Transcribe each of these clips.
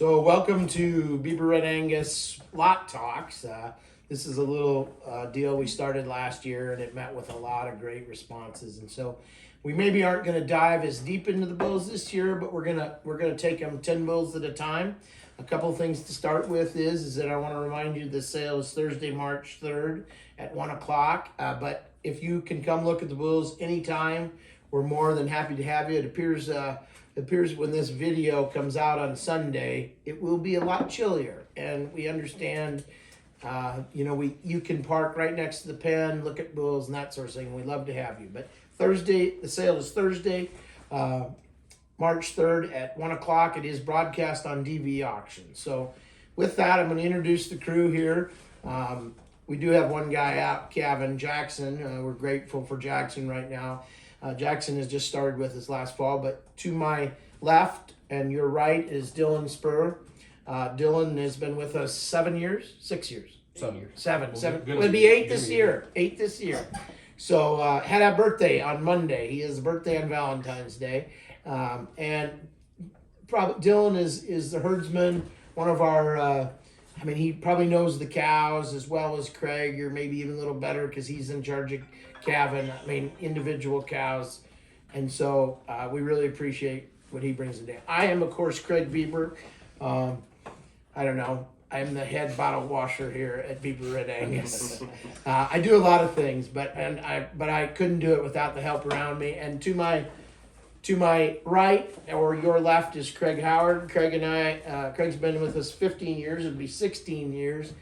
So welcome to Bieber Red Angus Lot Talks. This is a little deal we started last year, and it met with a lot of great responses. And so we maybe aren't going to dive as deep into the bulls this year, but we're gonna take them 10 bulls at a time. A couple of things to start with is that I want to remind you the sale is Thursday, March 3rd at 1 o'clock. But if you can come look at the bulls anytime, we're more than happy to have you. It appears when this video comes out on Sunday, it will be a lot chillier, and we understand. You can park right next to the pen, look at bulls and that sort of thing. We'd love to have you. But Thursday, the sale is Thursday, March 3rd at 1 o'clock. It is broadcast on DV Auction. So with that, I'm going to introduce the crew here. We do have one guy out, Kevin Jackson. We're grateful for Jackson right now. Jackson has just started with us last fall, but to my left and your right is DILLON SPURR. DILLON has been with us 7 years, 6 years. 7 years. Seven. It'll be 8 this year. 8 this year. So had a birthday on Monday. He has a birthday on Valentine's Day. And probably DILLON is the herdsman, one of our he probably knows the cows as well as Craig, or maybe even a little better because he's in charge of calving, individual cows. And so we really appreciate what he brings today. I am, of course, Craig Bieber. I don't know. I'm the head bottle washer here at Bieber Red Angus. I do a lot of things, but I couldn't do it without the help around me. And to my right or your left is Craig Howard. Craig and I, Craig's been with us 15 years. It'll be 16 years.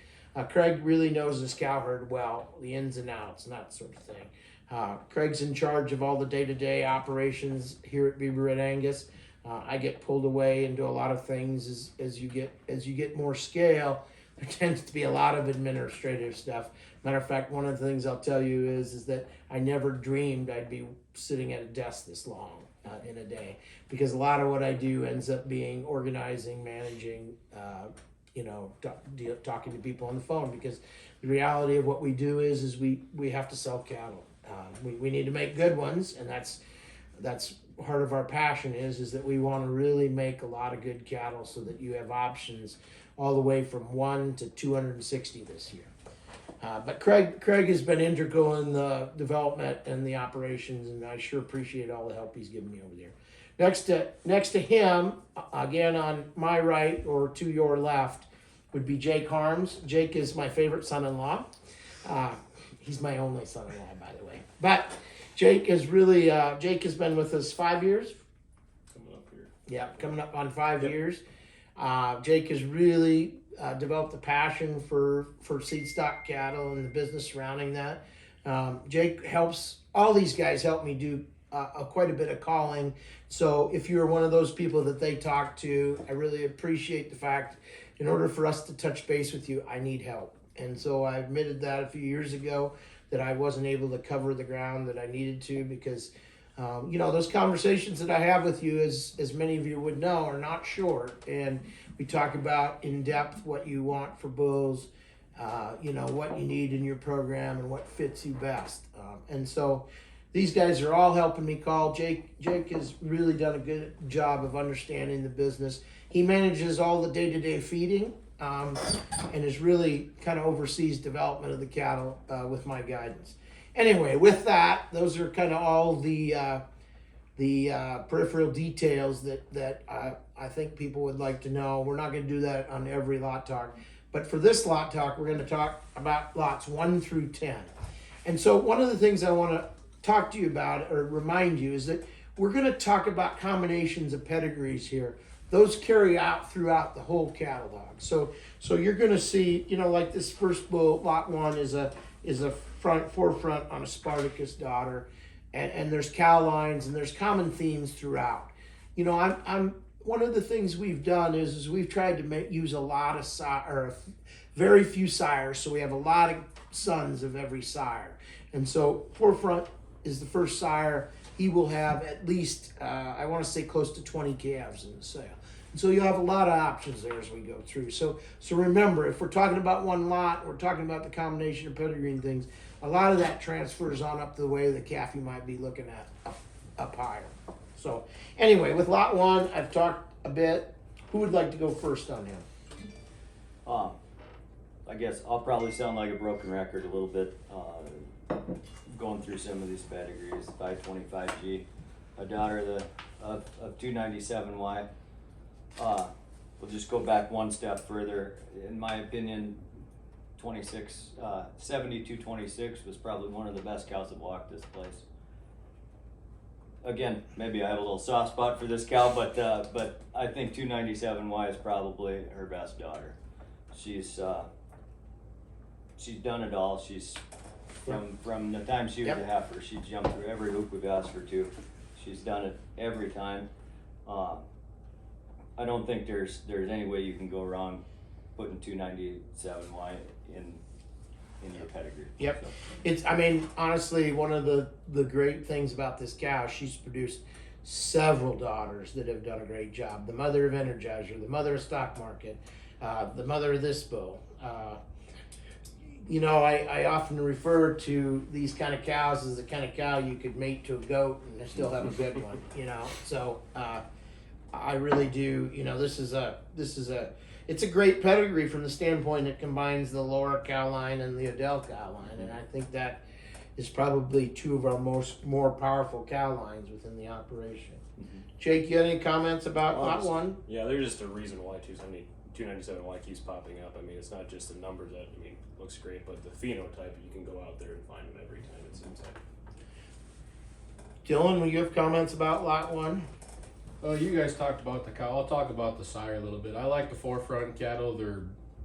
Craig really knows his cow herd well, the ins and outs and that sort of thing. Craig's in charge of all the day-to-day operations here at Bieber Red Angus. I get pulled away and do a lot of things as you get more scale. There tends to be a lot of administrative stuff. Matter of fact, one of the things I'll tell you is that I never dreamed I'd be sitting at a desk this long in a day, because a lot of what I do ends up being organizing, managing, talking to people on the phone, because the reality of what we do is we have to sell cattle. We need to make good ones, and that's part of our passion is that we want to really make a lot of good cattle so that you have options all the way from 1 to 260 this year. But Craig has been integral in the development and the operations, and I sure appreciate all the help he's given me over there. Next to him, again on my right or to your left, would be Jake Harms. Jake is my favorite son-in-law. He's my only son-in-law, by the way. But Jake has been with us 5 years. Coming up here. Yeah, coming up on 5 years. Jake has really developed a passion for seed stock cattle and the business surrounding that. Jake helps, all these guys help me do quite a bit of calling. So if you're one of those people that they talk to, I really appreciate the fact, in order for us to touch base with you, I need help. And so I admitted that a few years ago, that I wasn't able to cover the ground that I needed to, because those conversations that I have with you, as many of you would know, are not short. And we talk about in depth what you want for bulls, what you need in your program and what fits you best. And so these guys are all helping me call. Jake has really done a good job of understanding the business. He manages all the day-to-day feeding, and is really kind of oversees development of the cattle with my guidance. Anyway, with that, those are kind of all the peripheral details that I think people would like to know. We're not going to do that on every lot talk, but for this lot talk, we're going to talk about lots 1 through 10. And so one of the things I want to talk to you about or remind you is that we're going to talk about combinations of pedigrees here. Those carry out throughout the whole catalog. So you're going to see, like this first bull, lot 1 is a forefront on a Spartacus daughter, and there's cow lines and there's common themes throughout. I'm one of the things we've done is we've tried to use a lot of very few sires, so we have a lot of sons of every sire. And so forefront is the first sire. He will have at least, I want to say close to 20 calves in the sale. And so you'll have a lot of options there as we go through. So remember, if we're talking about one lot, we're talking about the combination of pedigree and things, a lot of that transfers on up the way the calf you might be looking at up higher. So anyway, with lot 1, I've talked a bit. Who would like to go first on him? I guess I'll probably sound like a broken record a little bit, going through some of these pedigrees. 525G, a daughter of 297Y. We'll just go back one step further. In my opinion, 7226 was probably one of the best cows that walked this place. Again, maybe I have a little soft spot for this cow, but I think 297Y is probably her best daughter. She's done it all. She's from the time she was a heifer, she jumped through every hoop we've asked her to. She's done it every time. I don't think there's any way you can go wrong putting 297Y in your pedigree. Yep. So. It's, I mean, honestly, one of the great things about this cow, she's produced several daughters that have done a great job. The mother of Energizer, the mother of Stock Market, the mother of this bull. You know, I often refer to these kind of cows as the kind of cow you could mate to a goat and still have a good one, you know. So I really do, you know, it's a great pedigree from the standpoint it combines the Laura cow line and the Adele cow line, and I think that is probably two of our more powerful cow lines within the operation. Jake, you have any comments about lot one? Yeah, there's just a reason why 297Y keeps popping up. I mean, it's not just the numbers that, I mean, looks great, but the phenotype, you can go out there and find them every time, it seems like. Dylan, will you have comments about lot one? You guys talked about the cow. I'll talk about the sire a little bit. I like the forefront cattle. They're,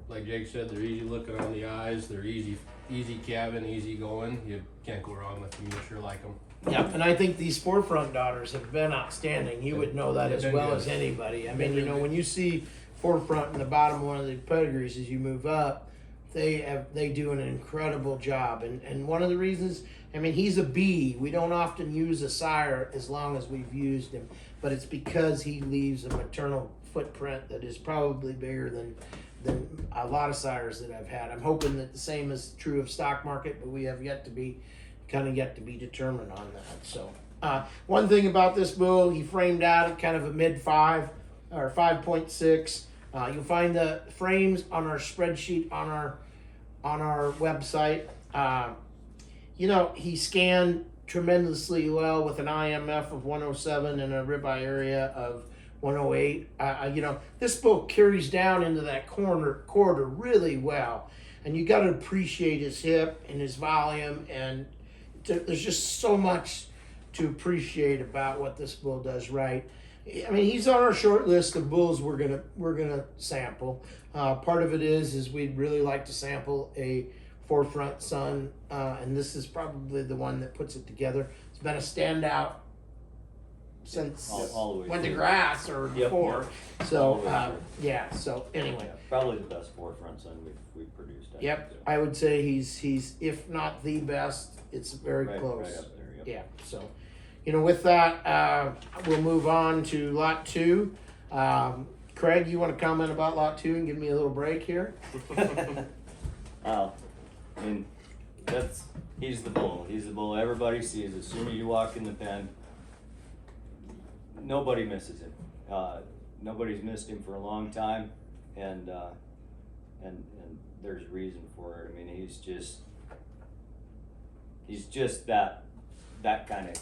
like Jake said, they're easy looking on the eyes. They're easy calving, easy going. You can't go wrong with them. You sure like them. Yeah, and I think these forefront daughters have been outstanding. You would know that as well as anybody. I mean, you know, when you see forefront in the bottom one of the pedigrees as you move up, they do an incredible job. And one of the reasons, I mean, he's a B. We don't often use a sire as long as we've used him, but it's because he leaves a maternal footprint that is probably bigger than a lot of sires that I've had. I'm hoping that the same is true of Stock Market, but we have yet to be determined on that. So one thing about this bull, he framed out at kind of a mid 5 or 5.6. You'll find the frames on our spreadsheet on our website. You know, he scanned tremendously well with an IMF of 107 and a ribeye area of 108. You know, this bull carries down into that corridor really well, and you got to appreciate his hip and his volume, and there's just so much to appreciate about what this bull does right. I mean, he's on our short list of bulls we're gonna sample. Part of it is we'd really like to sample a forefront son, and this is probably the one that puts it together. It's been a standout since all the way went to through. grass or before. So yeah. So anyway, Probably the best forefront son we've produced. I think, so. I would say he's if not the best, it's very close. Right up there. Yep. Yeah. So, you know, with that, we'll move on to lot 2. Craig, you want to comment about lot 2 and give me a little break here? I mean, he's the bull. He's the bull everybody sees. As soon as you walk in the pen, nobody misses him. Nobody's missed him for a long time, and there's a reason for it. I mean, he's just that kind of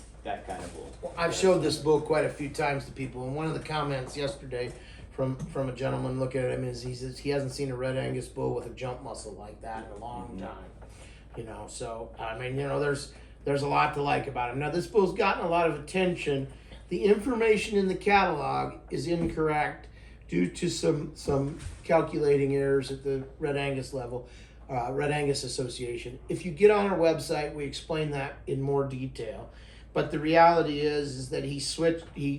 bull. Well, I've showed this bull quite a few times to people, and one of the comments yesterday from a gentleman looking at him is he says he hasn't seen a red Angus bull with a jump muscle like that in a long time. You know, so I mean, you know, there's a lot to like about him. Now, this bull's gotten a lot of attention. The information in the catalog is incorrect due to some calculating errors at the Red Angus level, Red Angus Association. If you get on our website, we explain that in more detail. But the reality is that he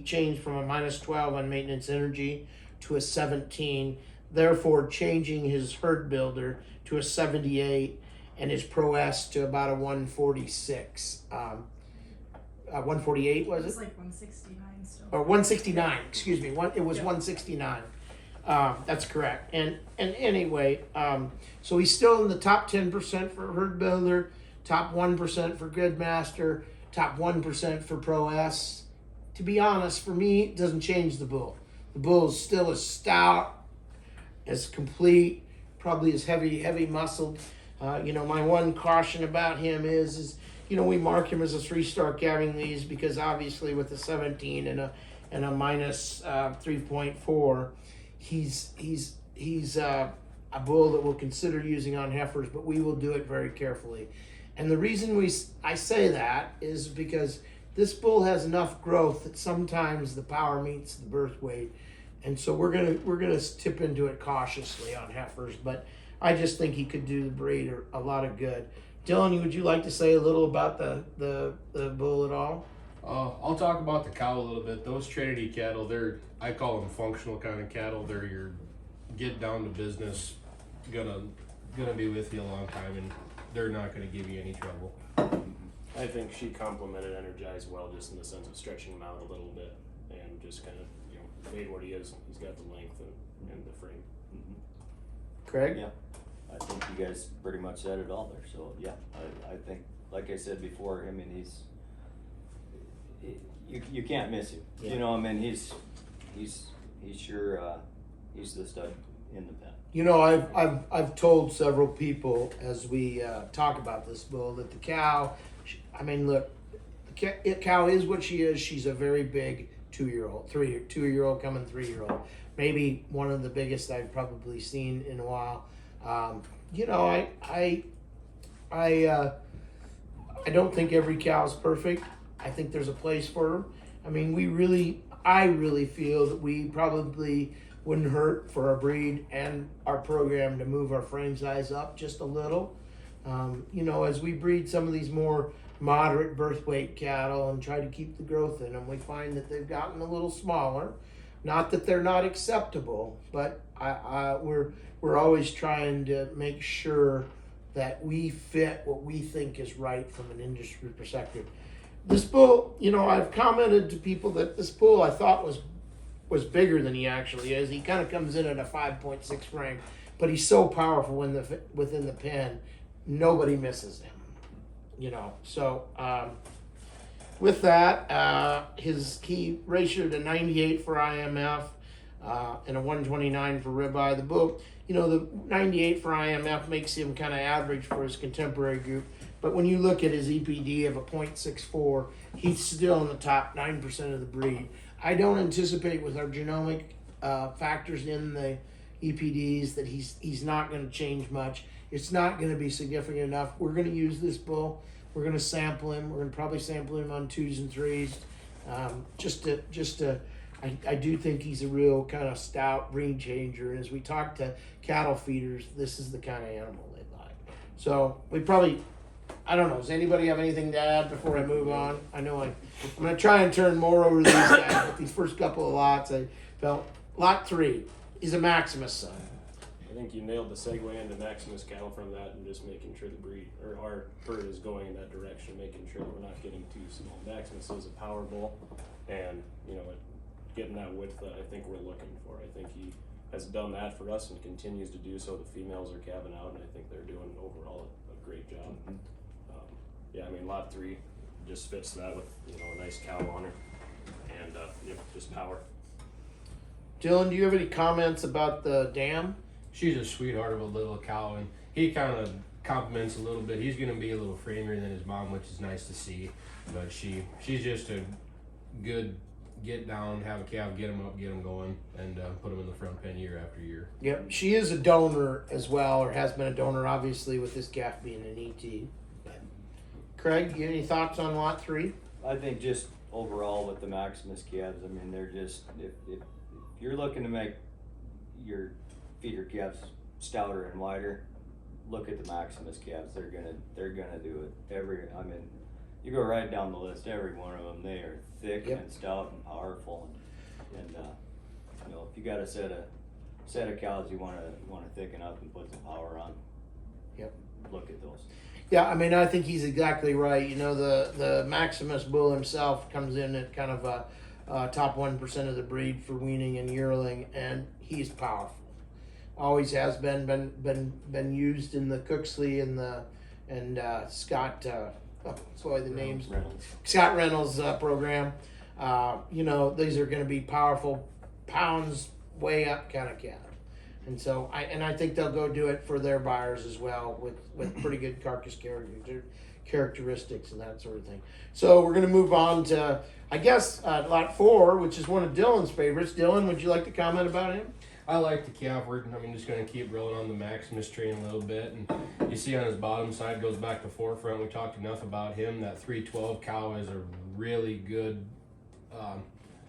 changed from a -12 on maintenance energy to a 17, therefore changing his herd builder to a 78 and his Pro S to about a 146. 148 was it? It was like 169 still. Or 169, excuse me. It was 169. That's correct. And anyway, so he's still in the top 10% for herd builder, top 1% for Gridmaster, top 1% for Pro S. To be honest, for me, it doesn't change the bull. The bull's still as stout, as complete, probably as heavy muscled. My one caution about him is we mark him as a 3-star calving these because obviously with a 17 and a minus 3.4, he's a bull that we'll consider using on heifers, but we will do it very carefully. And the reason I say that is because this bull has enough growth that sometimes the power meets the birth weight, and so we're gonna tip into it cautiously on heifers. But I just think he could do the breed a lot of good. Dylan, would you like to say a little about the bull at all? I'll talk about the cow a little bit. Those Trinity cattle, I call them functional kind of cattle. They're your get down to business, gonna be with you a long time, and they're not gonna give you any trouble. I think she complemented Energize well, just in the sense of stretching him out a little bit and just kind of made what he is. He's got the length and the frame. Craig? Yeah, I think you guys pretty much said it all there. So yeah, I think, like I said before, I mean, you can't miss him. Yeah. I mean, he's sure he's the stud in the pen. I've told several people as we talk about this bull that the cow, look, the cow is what she is. She's a very big 2-year-old, 2-year-old coming 3-year-old. Maybe one of the biggest I've probably seen in a while. I don't think every cow is perfect. I think there's a place for them. I really feel that we probably wouldn't hurt for our breed and our program to move our frame size up just a little. As we breed some of these more moderate birth weight cattle and try to keep the growth in them, we find that they've gotten a little smaller. Not that they're not acceptable, but we're always trying to make sure that we fit what we think is right from an industry perspective. This bull, I've commented to people that this bull I thought was bigger than he actually is. He kind of comes in at a 5.6 frame, but he's so powerful within the pen, nobody misses him. So with that, he ratioed a 98 for IMF and a 129 for ribeye. The bull, the 98 for IMF makes him kind of average for his contemporary group. But when you look at his EPD of a 0.64, he's still in the top 9% of the breed. I don't anticipate with our genomic factors in the EPDs that he's not going to change much. It's not going to be significant enough. We're going to use this bull. We're going to sample him. We're going to probably sample him on 2s and 3s. I do think he's a real kind of stout breed changer. And as we talk to cattle feeders, this is the kind of animal they like. So I don't know. Does anybody have anything to add before I move on? I know I'm going to try and turn more over to these guys, but these first couple of lots, I felt lot 3 is a Maximus son. I think you nailed the segue into Maximus cattle from that, and just making sure the breed or our herd is going in that direction, making sure that we're not getting too small. Maximus is a power bull, and getting that width that I think we're looking for. I think he has done that for us and continues to do so. The females are calving out, and I think they're doing overall a great job. Lot 3 just fits that with a nice cow on her, and just power. Dylan, do you have any comments about the dam? She's a sweetheart of a little cow, and he kind of compliments a little bit. He's going to be a little framier than his mom, which is nice to see. But she's just a good get down, have a calf, get him up, get him going, and put him in the front pen year after year. Yep, she is a donor as well, or has been a donor, obviously, with this calf being an ET. Craig, you have any thoughts on lot 3? I think just overall with the Maximus calves, they're just, if you're looking to make your feeder calves stouter and wider, look at the Maximus calves. They're gonna do it. You go right down the list, every one of them, they are thick and stout and powerful. And if you got a set of cows you want to thicken up and put some power on, look at those. Yeah, I think he's exactly right. The Maximus bull himself comes in at kind of a top 1% of the breed for weaning and yearling, and he's powerful. Always has been used in the Cooksley and Scott. The names. Reynolds. Scott Reynolds program. These are going to be powerful pounds way up kind of calf. And so I think they'll go do it for their buyers as well with pretty good carcass characteristics and that sort of thing. So we're going to move on to, I guess, lot 4, which is one of Dillon's favorites. Dillon, would you like to comment about him? I like the calf. I'm just going to keep rolling on the Maximus train a little bit. And you see on his bottom side goes back to forefront. We talked enough about him. That 312 cow is a really good,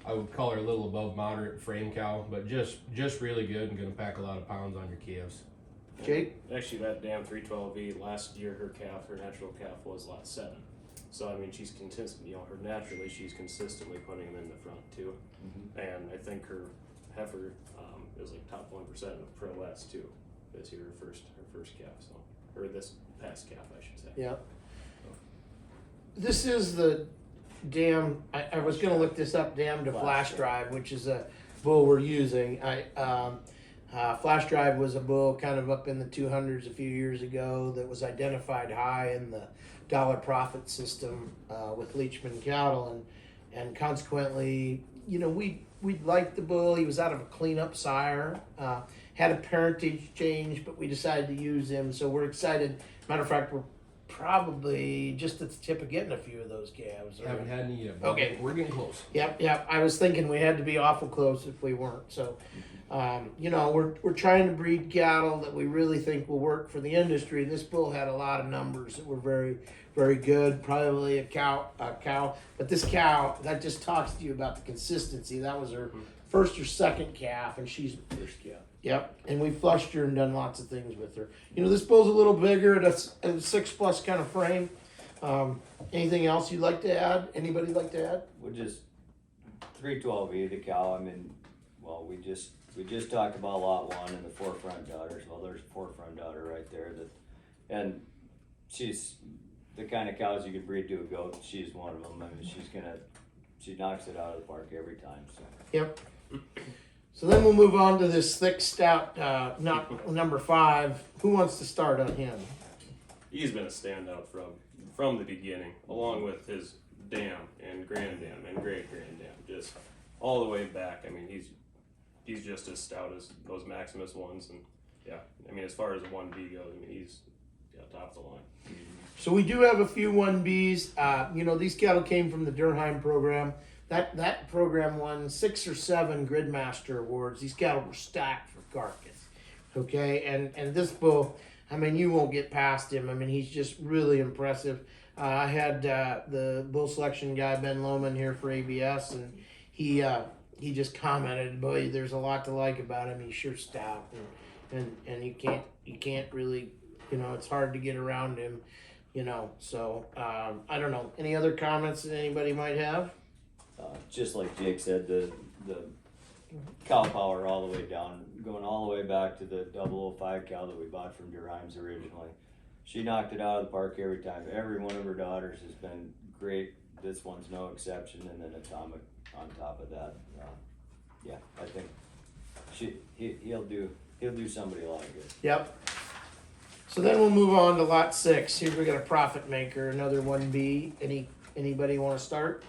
I would call her a little above moderate frame cow, but just really good and going to pack a lot of pounds on your calves. Jake? Actually, that damn 312V, last year her natural calf was lot 7. So, I mean, she's consistent, naturally she's consistently putting them in the front too. And I think her heifer is like top 1% of Pro West too. This year, her first calf, or this past calf, I should say. Yeah. This is the dam, I was going to look this up, dam to flash drive, which is a bull we're using. Flash drive was a bull kind of up in the 200s a few years ago that was identified high in the dollar profit system with Leachman cattle, and consequently, we liked the bull. He was out of a cleanup sire, had a parentage change, but we decided to use him, so we're excited. Matter of fact, we're probably just at the tip of getting a few of those calves. Haven't had any yet, but Okay. we're getting close. Yep. I was thinking we had to be awful close if we weren't. So, we're trying to breed cattle that we really think will work for the industry. This bull had a lot of numbers that were very, very good. Probably a cow. But this cow, that just talks to you about the consistency. That was her first or second calf, and she's First calf. Yep, and we flushed her and done lots of things with her. This bull's a little bigger, at a 6+ kind of frame. Anything else you'd like to add? Anybody like to add? We'll just 312E the cow. I mean, well, we just talked about lot 1 and the forefront daughters. Well, there's a forefront daughter right there and she's the kind of cows you could breed to a goat. She's one of them. I mean, she knocks it out of the park every time. So. Yep. So then we'll move on to this thick, stout, number 5. Who wants to start on him? He's been a standout from the beginning, along with his dam and grand dam and great grand dam, just all the way back. I mean, he's just as stout as those Maximus ones, and yeah, I mean, as far as a 1B goes, I mean, he's top of the line. So we do have a few 1Bs. These cattle came from the Durheim program. That program won 6 or 7 Gridmaster awards. These cattle were stacked for carcass. Okay, and this bull, I mean, you won't get past him. I mean, he's just really impressive. I had the bull selection guy Ben Lohman here for ABS, and he just commented, "Boy, there's a lot to like about him. He's sure stout, and you can't really, it's hard to get around him, So I don't know. Any other comments that anybody might have? Just like Jake said, the cow power all the way down, going all the way back to the 005 cow that we bought from Durheim's originally. She knocked it out of the park every time. Every one of her daughters has been great. This one's no exception, and then Atomic on top of that. Yeah, I think he'll do somebody like it. Yep. So then we'll move on to lot 6. Here we got a Profit Maker, another 1B. Anybody want to start?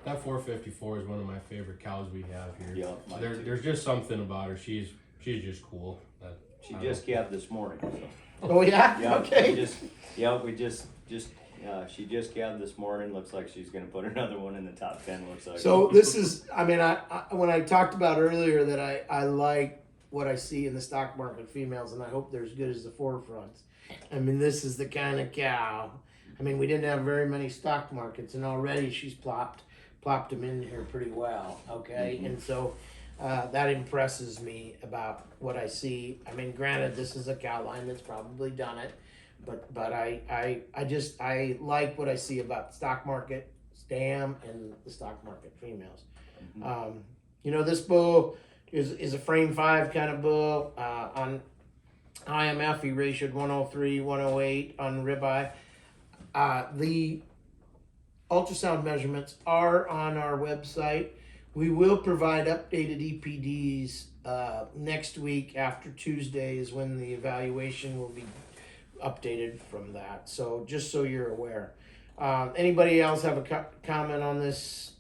That 454 is one of my favorite cows we have here. Yeah, mine too. There's just something about her. She's just cool. She just calved this morning. So. Oh yeah? Yeah, Okay. She just calved this morning. Looks like she's gonna put another one in the top 10. Looks like. So this is, I mean, I when I talked about earlier that I like what I see in the stock market females, and I hope they're as good as the forefronts. I mean, this is the kind of cow. I mean, we didn't have very many stock markets, and already she's plopped them in here pretty well. Okay, and so that impresses me about what I see. I mean, granted, this is a cow line that's probably done it, but I like what I see about the stock market dam and the stock market females. This bull is a frame 5 kind of bull. On IMF, he ratioed 103, 108 on ribeye. The ultrasound measurements are on our website. We will provide updated EPDs next week. After Tuesday is when the evaluation will be updated from that. So just so you're aware. Anybody else have a comment on this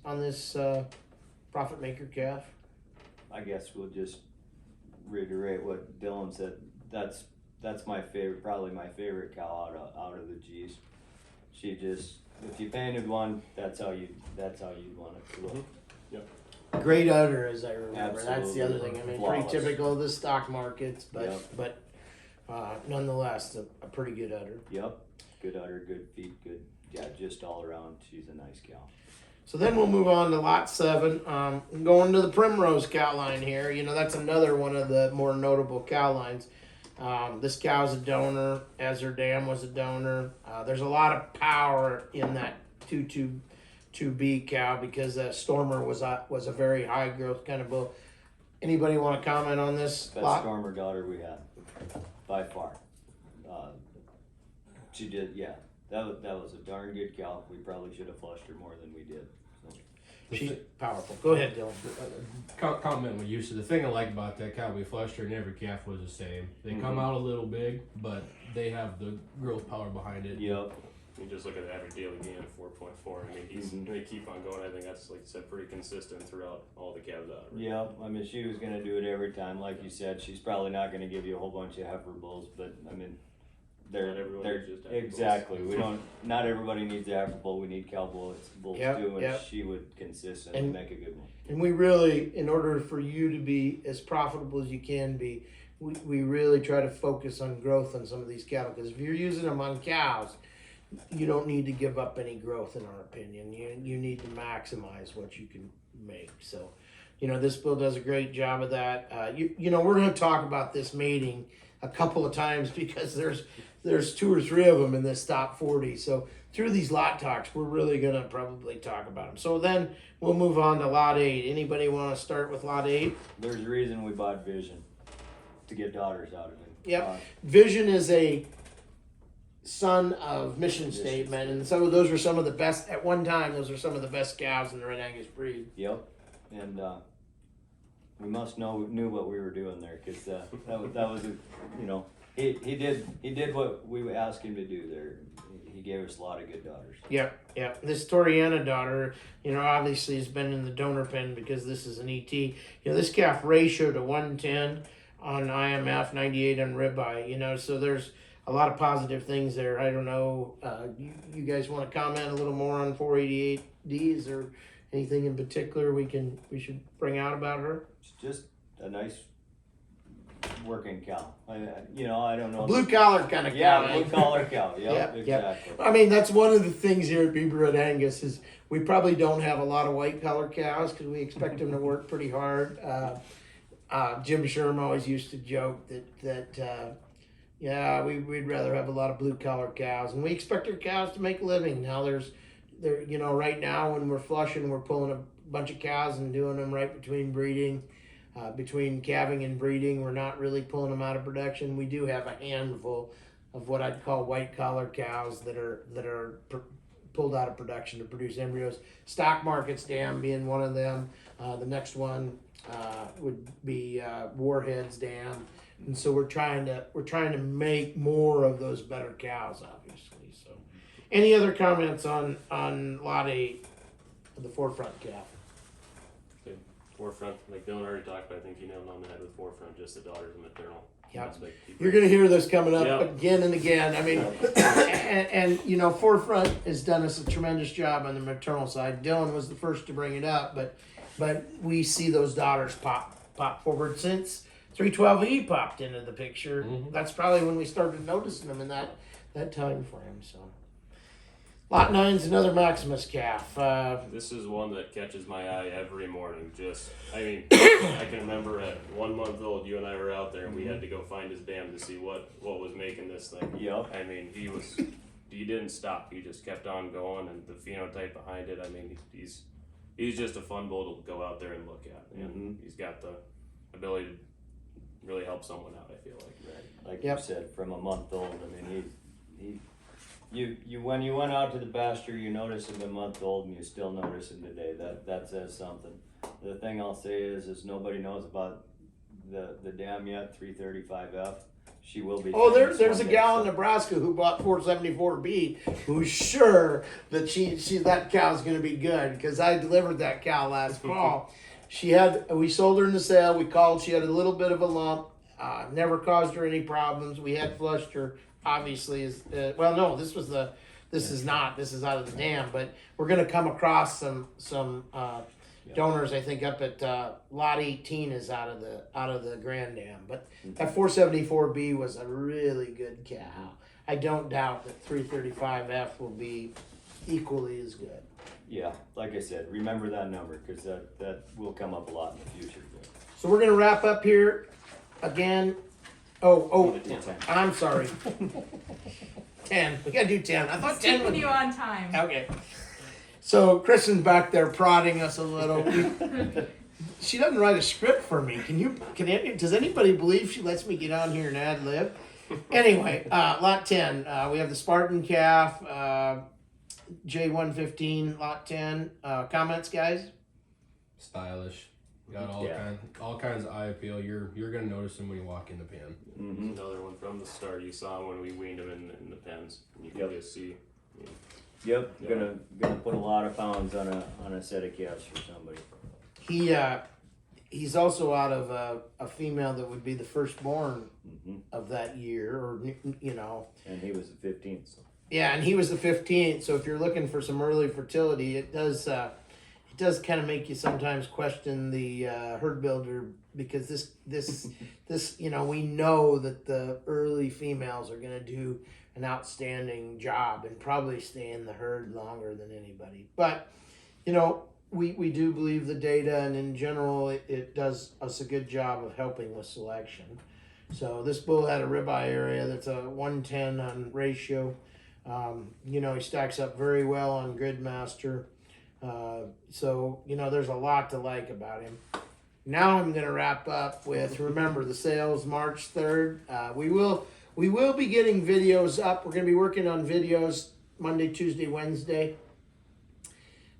Profit Maker calf? I guess we'll just reiterate what Dylan said. That's my favorite, probably my favorite cow out of the G's. She just, if you painted one, that's how you'd want it to look. Great udder, as I remember. That's the Absolutely. other thing. I mean, Flawless. pretty typical of the stock markets, but Yep. but nonetheless, a pretty good udder. Yep, good udder, good feet, good, yeah, just all around, she's a nice cow. So then we'll move on to lot 7. Going to the Primrose cow line here. You know, that's another one of the more notable cow lines. This cow's a donor, as her dam was a donor. There's a lot of power in that 2B cow because Stormer was a very high growth kind of bull. Anybody want to comment on this Best lot? Stormer daughter we had, by far. She did, yeah. That was a darn good cow. We probably should have flushed her more than we did. So. She's powerful. Go ahead, Dylan. Comment what you said. The thing I like about that cow, we flushed her and every calf was the same. They come out a little big, but they have the growth power behind it. Yep. You just look at the average daily gain of 4.4. I mean, he's going to keep on going. I think that's, like you said, pretty consistent throughout all the calves out. Right? Yep. I mean, she was gonna do it every time, like you said. She's probably not gonna give you a whole bunch of heifer bulls, but I mean, Not everyone needs just heifer bulls. exactly. We don't. Not everybody needs a heifer bull. We need cow bulls Yep, too, and yep. she would consistently And- make a good one. And we really, in order for you to be as profitable as you can be, we really try to focus on growth on some of these cattle. Because if you're using them on cows, you don't need to give up any growth, in our opinion. You need to maximize what you can make. So, you know, this bill does a great job of that. You know, we're going to talk about this mating a couple of times because there's 2 or 3 of them in this top 40. So through these lot talks, we're really going to probably talk about them. So then we'll move on to lot 8. Anybody want to start with lot 8? There's a reason we bought Vision, to get daughters out of it. Yep. Vision is a son of Mission Statement, and so those were some of the best at one time. Those are some of the best cows in the Red Angus breed. Yep. And we must knew what we were doing there, because that was a, you know, he did what we asked him to do there. He gave us a lot of good daughters. Yep. This Toriana daughter, you know, obviously has been in the donor pen because this is an ET. You know, this calf ratio to 110 on IMF, 98 on ribeye. You know, so there's a lot of positive things there. I don't know. You guys want to comment a little more on 488D? Is there anything in particular we should bring out about her? It's just a nice working cow. I don't know. Blue collar kind of cow. Yeah, eh? blue collar cow. Yep, Yep. exactly. I mean, that's one of the things here at Bieber Red Angus is we probably don't have a lot of white collar cows because we expect them to work pretty hard. Jim Sherm always used to joke that we'd rather have a lot of blue collar cows, and we expect our cows to make a living. Now right now when we're flushing, we're pulling a bunch of cows and doing them right between breeding. Between calving and breeding, we're not really pulling them out of production. We do have a handful of what I'd call white collar cows that are pulled out of production to produce embryos. Stock markets dam being one of them. The next one would be Warheads dam, and so we're trying to make more of those better cows, obviously. So, any other comments on lot 8, the forefront calf? Forefront, like Dylan already talked about, I think you nailed it on the head with forefront, just the daughters and maternal. Yep. aspect. You're going to hear this coming up Yep. again and again. I mean, and you know, Forefront has done us a tremendous job on the maternal side. Dylan was the first to bring it up, but we see those daughters pop forward since 312E popped into the picture. Mhm. That's probably when we started noticing them in that time frame. So, lot 9's another Maximus calf. This is one that catches my eye every morning. I can remember at 1 month old, you and I were out there and we had to go find his dam to see what was making this thing. Yep. I mean, he didn't stop. He just kept on going, and the phenotype behind it. I mean, he's just a fun bull to go out there and look at, and he's got the ability to really help someone out. I feel like, right? Like Yep. you said, from a month old. I mean, you when you went out to the pasture, you noticed him a month old, and you still notice him today. That says something. The thing I'll say is nobody knows about the dam yet, 335F. She will be. Oh, famous there's a one day, gal so- in Nebraska who bought 474B who's sure that she that cow's going to be good because I delivered that cow last fall. we sold her in the sale. We called. She had a little bit of a lump. Never caused her any problems. We had flushed her. Obviously, this is not. This is out of the dam. But we're gonna come across some donors. I think up at lot 18 is out of the Grand Dam. But that 474B was a really good cow. I don't doubt that 335F will be equally as good. Yeah, like I said, remember that number, because that will come up a lot in the future. So we're gonna wrap up here again. Oh, I'm sorry. 10. We gotta do 10. I thought 10 Keeping would. you on time. Okay. So Kristen's back there prodding us a little. She doesn't write a script for me. Does anybody believe she lets me get on here and ad lib? Anyway, lot 10. We have the Spartan calf, J115, lot 10. Comments, guys? Stylish. Got Yeah. all kinds of eye appeal. You're gonna notice him when you walk in the pen. Mm-hmm. Another one from the start you saw when we weaned them in the pens. You can Yep. just see. Yep, Yeah. gonna put a lot of pounds on a set of calves for somebody. He's also out of a female that would be the firstborn Mm-hmm. of that year, or you know. And he was the 15th. So. Yeah, and he was the 15th. So if you're looking for some early fertility, it does kind of make you sometimes question the herd builder, because this we know that the early females are going to do an outstanding job and probably stay in the herd longer than anybody. But we do believe the data, and in general it does us a good job of helping with selection. So this bull had a ribeye area that's a 110 on ratio. He stacks up very well on Gridmaster. So there's a lot to like about him. Now I'm going to wrap up with, remember, the sales March 3rd. We will be getting videos up. We're going to be working on videos Monday, Tuesday, Wednesday.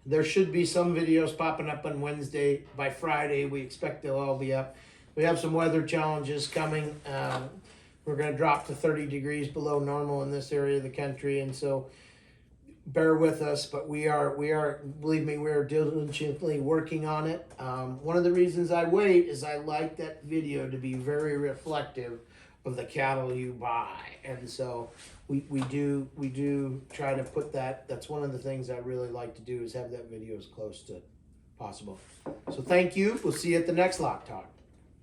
There should be some videos popping up on Wednesday. By Friday, we expect they'll all be up. We have some weather challenges coming. We're going to drop to 30 degrees below normal in this area of the country, and so bear with us, but we are, believe me, we are diligently working on it. One of the reasons I wait is I like that video to be very reflective of the cattle you buy, and so we do try to put that. That's one of the things I really like to do, is have that video as close to possible. So thank you. We'll see you at the next Lock Talk.